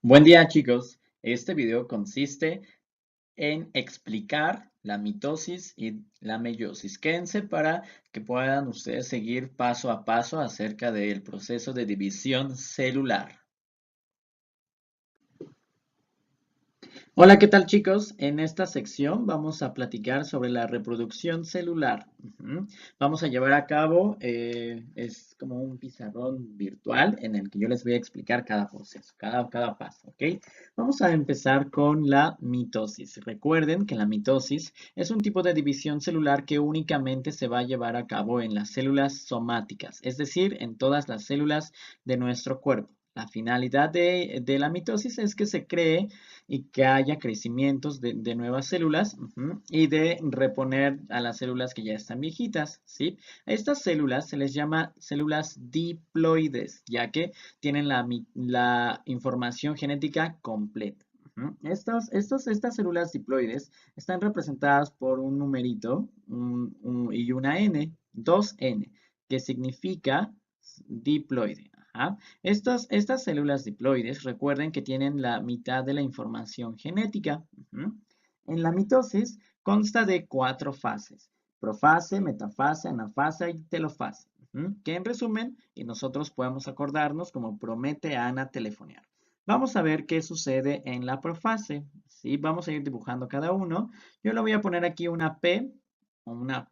Buen día, chicos. Este video consiste en explicar la mitosis y la meiosis. Quédense para que puedan ustedes seguir paso a paso acerca del proceso de división celular. Hola, ¿qué tal, chicos? En esta sección vamos a platicar sobre la reproducción celular. Vamos a llevar a cabo, es como un pizarrón virtual en el que yo les voy a explicar cada proceso, cada paso, ¿ok? Vamos a empezar con la mitosis. Recuerden que la mitosis es un tipo de división celular que únicamente se va a llevar a cabo en las células somáticas, es decir, en todas las células de nuestro cuerpo. La finalidad de la mitosis es que se cree y que haya crecimientos de nuevas células y de reponer a las células que ya están viejitas, ¿sí? A estas células se les llama células diploides, ya que tienen la información genética completa. Estas células diploides están representadas por un numerito y una N, 2N, que significa diploide. Ajá. Estas células diploides, recuerden que tienen la mitad de la información genética. En la mitosis consta de 4 fases: profase, metafase, anafase y telofase, que en resumen, y nosotros podemos acordarnos como promete Ana telefonear. Vamos a ver qué sucede en la profase, ¿sí? Vamos a ir dibujando cada uno. Yo le voy a poner aquí una P o una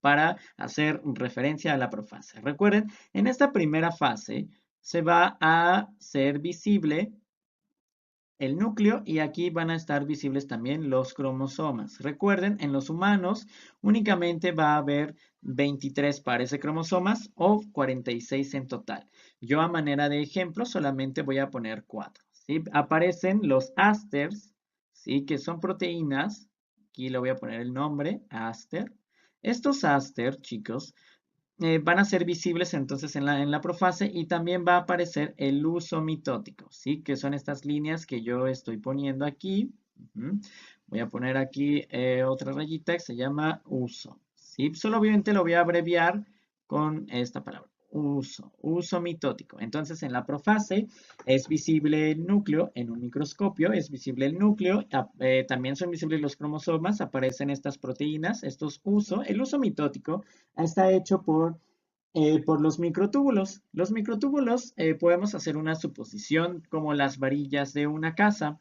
para hacer referencia a la profase. Recuerden, en esta primera fase se va a ser visible el núcleo y aquí van a estar visibles también los cromosomas. Recuerden, en los humanos únicamente va a haber 23 pares de cromosomas o 46 en total. Yo a manera de ejemplo solamente voy a poner 4. ¿Sí? Aparecen los ásters, ¿sí? Que son proteínas. Aquí le voy a poner el nombre, áster. Estos áster, chicos, van a ser visibles entonces en la profase y también va a aparecer el uso mitótico, ¿sí? Que son estas líneas que yo estoy poniendo aquí. Voy a poner aquí otra rayita que se llama uso, ¿sí? Solamente lo voy a abreviar con esta palabra, uso mitótico. Entonces en la profase es visible el núcleo en un microscopio, es visible el núcleo, también son visibles los cromosomas, aparecen estas proteínas, el uso mitótico está hecho por los microtúbulos. Los microtúbulos podemos hacer una suposición como las varillas de una casa.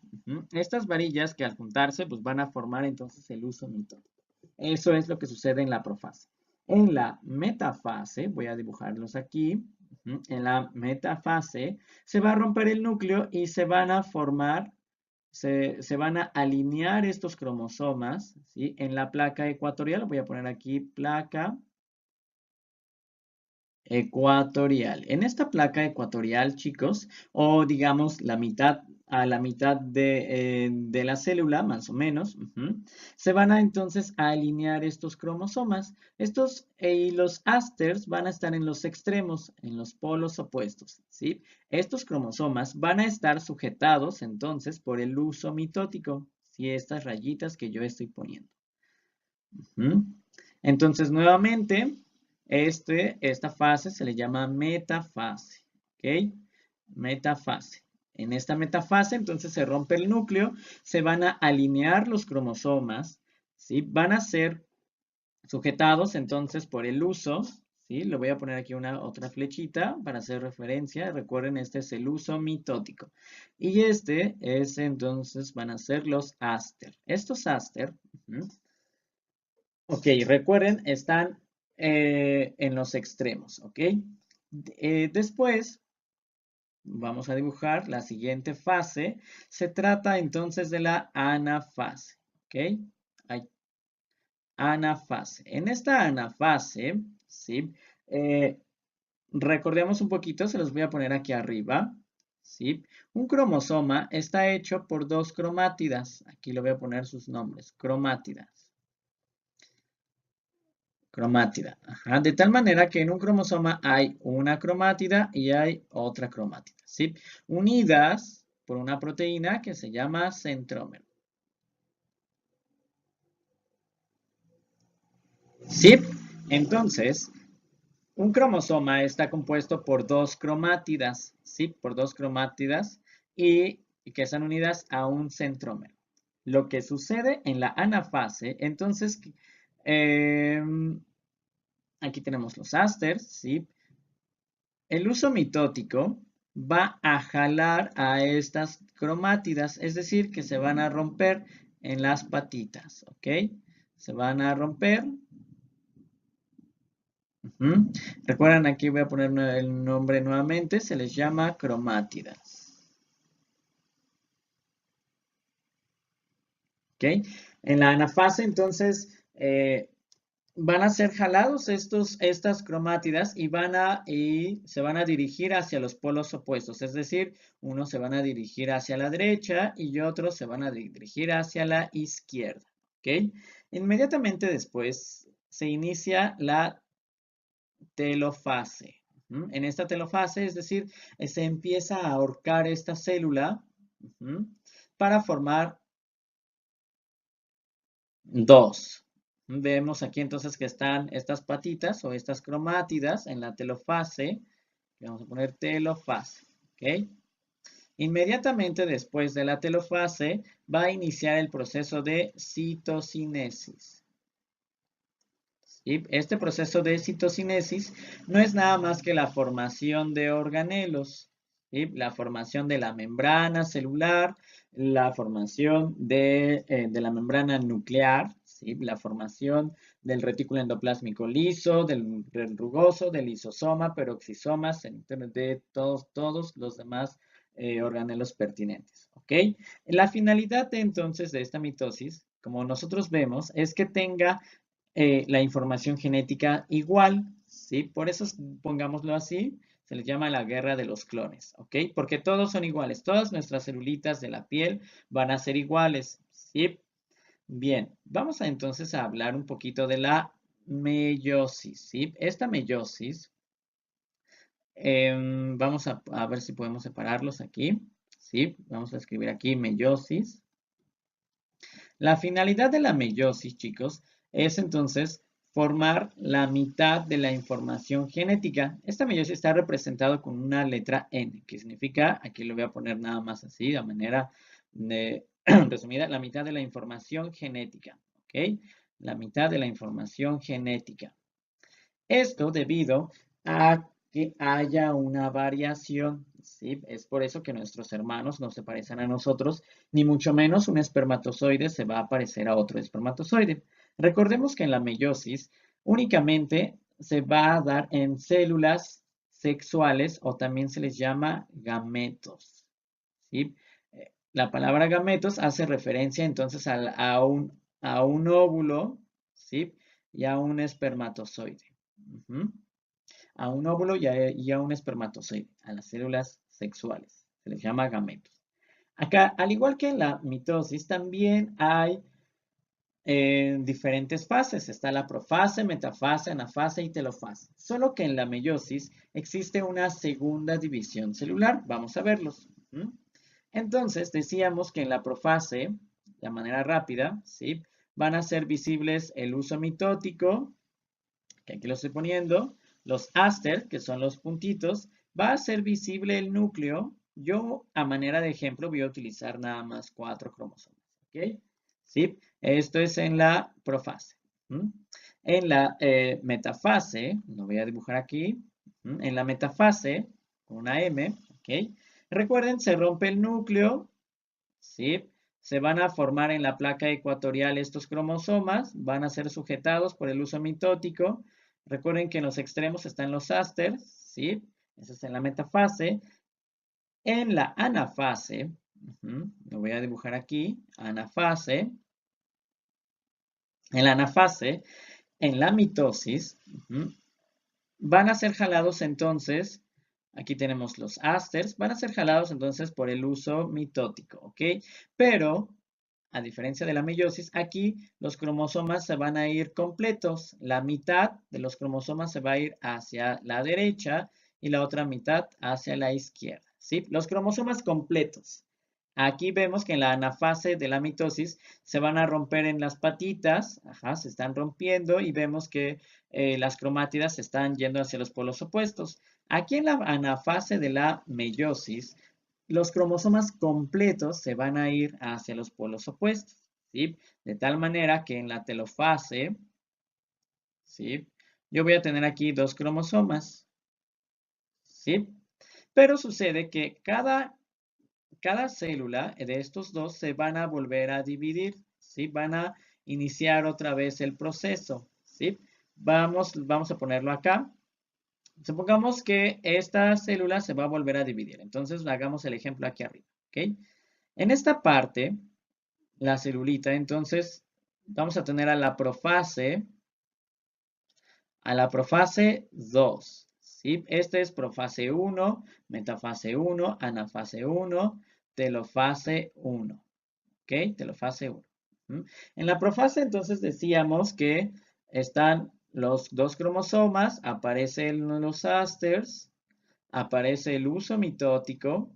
Estas varillas que al juntarse pues van a formar entonces el uso mitótico. Eso es lo que sucede en la profase. En la metafase, voy a dibujarlos aquí. En la metafase se va a romper el núcleo y se van a formar, se van a alinear estos cromosomas, ¿sí? En la placa ecuatorial. Voy a poner aquí placa ecuatorial. En esta placa ecuatorial, chicos, o digamos la mitad de la célula, más o menos, se van a entonces a alinear estos cromosomas. Y los ásters van a estar en los extremos, en los polos opuestos, ¿sí? Estos cromosomas van a estar sujetados entonces por el uso mitótico, ¿sí? Estas rayitas que yo estoy poniendo. Ujú. Entonces, nuevamente, esta fase se le llama metafase, ¿ok? Metafase. En esta metafase, entonces, se rompe el núcleo, se van a alinear los cromosomas, ¿sí? Van a ser sujetados, entonces, por el uso, ¿sí? Le voy a poner aquí otra flechita para hacer referencia. Recuerden, este es el uso mitótico. Y entonces, van a ser los áster. Estos áster, ok, recuerden, están en los extremos, ¿ok? Después vamos a dibujar la siguiente fase. Se trata entonces de la anafase, ¿ok? Hay anafase. En esta anafase, ¿sí? Recordemos un poquito, se los voy a poner aquí arriba, ¿sí? Un cromosoma está hecho por dos cromátidas. Aquí le voy a poner sus nombres, cromátidas. Cromátida. Ajá. De tal manera que en un cromosoma hay una cromátida y hay otra cromátida, ¿sí? Unidas por una proteína que se llama centrómero. ¿Sí? Entonces, un cromosoma está compuesto por dos cromátidas, ¿sí? Por dos cromátidas y que están unidas a un centrómero. Lo que sucede en la anafase, entonces, aquí tenemos los ásters, ¿sí? El uso mitótico va a jalar a estas cromátidas, es decir, que se van a romper en las patitas, ¿ok? Se van a romper. Recuerdan, aquí voy a poner el nombre nuevamente, se les llama cromátidas. ¿Ok? En la anafase, entonces, van a ser jalados estas cromátidas y se van a dirigir hacia los polos opuestos, es decir, unos se van a dirigir hacia la derecha y otros se van a dirigir hacia la izquierda, ¿ok? Inmediatamente después se inicia la telofase. En esta telofase, es decir, se empieza a ahorcar esta célula para formar dos. Vemos aquí entonces que están estas patitas o estas cromátidas en la telofase. Vamos a poner telofase, ¿ok? Inmediatamente después de la telofase va a iniciar el proceso de citocinesis. ¿Sí? Este proceso de citocinesis no es nada más que la formación de organelos, ¿sí? La formación de la membrana celular, la formación de la membrana nuclear, ¿sí? La formación del retículo endoplásmico liso, del rugoso, del lisosoma, peroxisomas, de todos los demás organelos pertinentes, ¿ok? La finalidad entonces de esta mitosis, como nosotros vemos, es que tenga la información genética igual, ¿sí? Por eso, pongámoslo así, se les llama la guerra de los clones, ¿ok? Porque todos son iguales, todas nuestras celulitas de la piel van a ser iguales, ¿sí? Bien, vamos entonces a hablar un poquito de la meiosis, ¿sí? Esta meiosis, vamos a ver si podemos separarlos aquí, ¿sí? Vamos a escribir aquí meiosis. La finalidad de la meiosis, chicos, es entonces formar la mitad de la información genética. Esta meiosis está representada con una letra N, que significa, aquí lo voy a poner nada más así, de manera resumida, la mitad de la información genética, ¿ok? La mitad de la información genética. Esto debido a que haya una variación, ¿sí? Es por eso que nuestros hermanos no se parecen a nosotros, ni mucho menos un espermatozoide se va a parecer a otro espermatozoide. Recordemos que en la meiosis únicamente se va a dar en células sexuales o también se les llama gametos, ¿sí? La palabra gametos hace referencia entonces a un óvulo, ¿sí? Y a un espermatozoide. A un óvulo y a un espermatozoide, a las células sexuales. Se les llama gametos. Acá, al igual que en la mitosis, también hay diferentes fases. Está la profase, metafase, anafase y telofase. Solo que en la meiosis existe una segunda división celular. Vamos a verlos. Entonces, decíamos que en la profase, de manera rápida, ¿sí? Van a ser visibles el uso mitótico, que aquí lo estoy poniendo, los áster, que son los puntitos, va a ser visible el núcleo. Yo, a manera de ejemplo, voy a utilizar nada más 4 cromosomas, ¿ok? ¿Sí? Esto es en la profase. En la metafase, lo voy a dibujar aquí, en la metafase, con una M, ¿ok? Recuerden, se rompe el núcleo, ¿sí? Se van a formar en la placa ecuatorial estos cromosomas, van a ser sujetados por el uso mitótico. Recuerden que en los extremos están los ásters, ¿sí? Eso es en la metafase. En la anafase, lo voy a dibujar aquí, anafase. En la anafase, en la mitosis, van a ser jalados entonces, aquí tenemos los ásters, van a ser jalados entonces por el uso mitótico, ¿ok? Pero, a diferencia de la meiosis, aquí los cromosomas se van a ir completos. La mitad de los cromosomas se va a ir hacia la derecha y la otra mitad hacia la izquierda, ¿sí? Los cromosomas completos. Aquí vemos que en la anafase de la mitosis se van a romper en las patitas, se están rompiendo y vemos que las cromátidas se están yendo hacia los polos opuestos. Aquí en la anafase de la meiosis los cromosomas completos se van a ir hacia los polos opuestos, ¿sí? De tal manera que en la telofase, ¿sí? Yo voy a tener aquí 2 cromosomas, ¿sí? Pero sucede que cada célula de estos dos se van a volver a dividir, ¿sí? Van a iniciar otra vez el proceso, ¿sí? Vamos a ponerlo acá. Supongamos que esta célula se va a volver a dividir. Entonces, hagamos el ejemplo aquí arriba, ¿ok? En esta parte, la celulita, entonces, vamos a tener a la profase 2, ¿sí? Este es profase 1, metafase 1, anafase 1, telofase 1, ¿ok? Telofase 1. En la profase, entonces, decíamos que están los 2 cromosomas, aparecen los ásters, aparece el uso mitótico.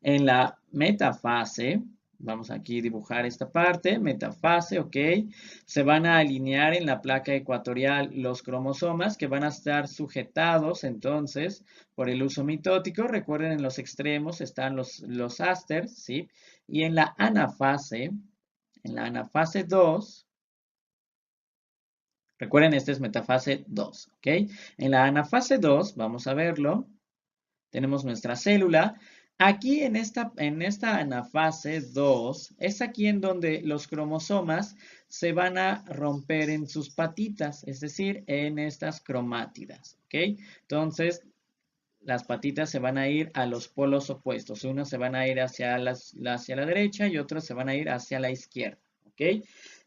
En la metafase, vamos aquí a dibujar esta parte, metafase, ok, se van a alinear en la placa ecuatorial los cromosomas que van a estar sujetados entonces por el uso mitótico. Recuerden, en los extremos están los ásters, ¿sí? Y en la anafase 2, recuerden, esta es metafase 2, ¿ok? En la anafase 2, vamos a verlo, tenemos nuestra célula. Aquí en esta anafase 2, es aquí en donde los cromosomas se van a romper en sus patitas, es decir, en estas cromátidas, ¿ok? Entonces, las patitas se van a ir a los polos opuestos. Unos se van a ir hacia la derecha y otros se van a ir hacia la izquierda, ¿ok?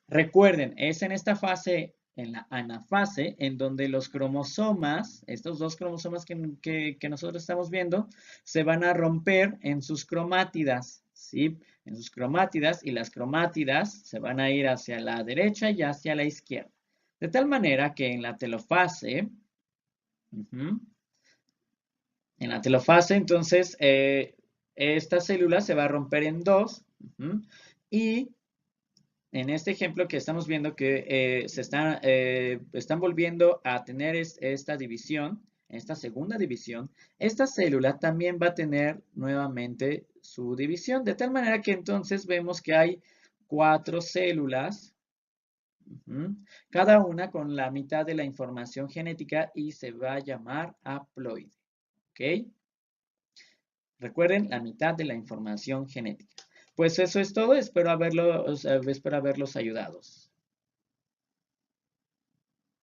Recuerden, es en esta fase, en la anafase, en donde los cromosomas, estos 2 cromosomas que nosotros estamos viendo, se van a romper en sus cromátidas, ¿sí? En sus cromátidas, y las cromátidas se van a ir hacia la derecha y hacia la izquierda. De tal manera que en la telofase, en la telofase, entonces, esta célula se va a romper en 2, y en este ejemplo que estamos viendo que están volviendo a tener esta división, esta segunda división, esta célula también va a tener nuevamente su división, de tal manera que entonces vemos que hay 4 células, cada una con la mitad de la información genética y se va a llamar haploide, ¿ok? Recuerden, la mitad de la información genética. Pues eso es todo, espero haberlos ayudado.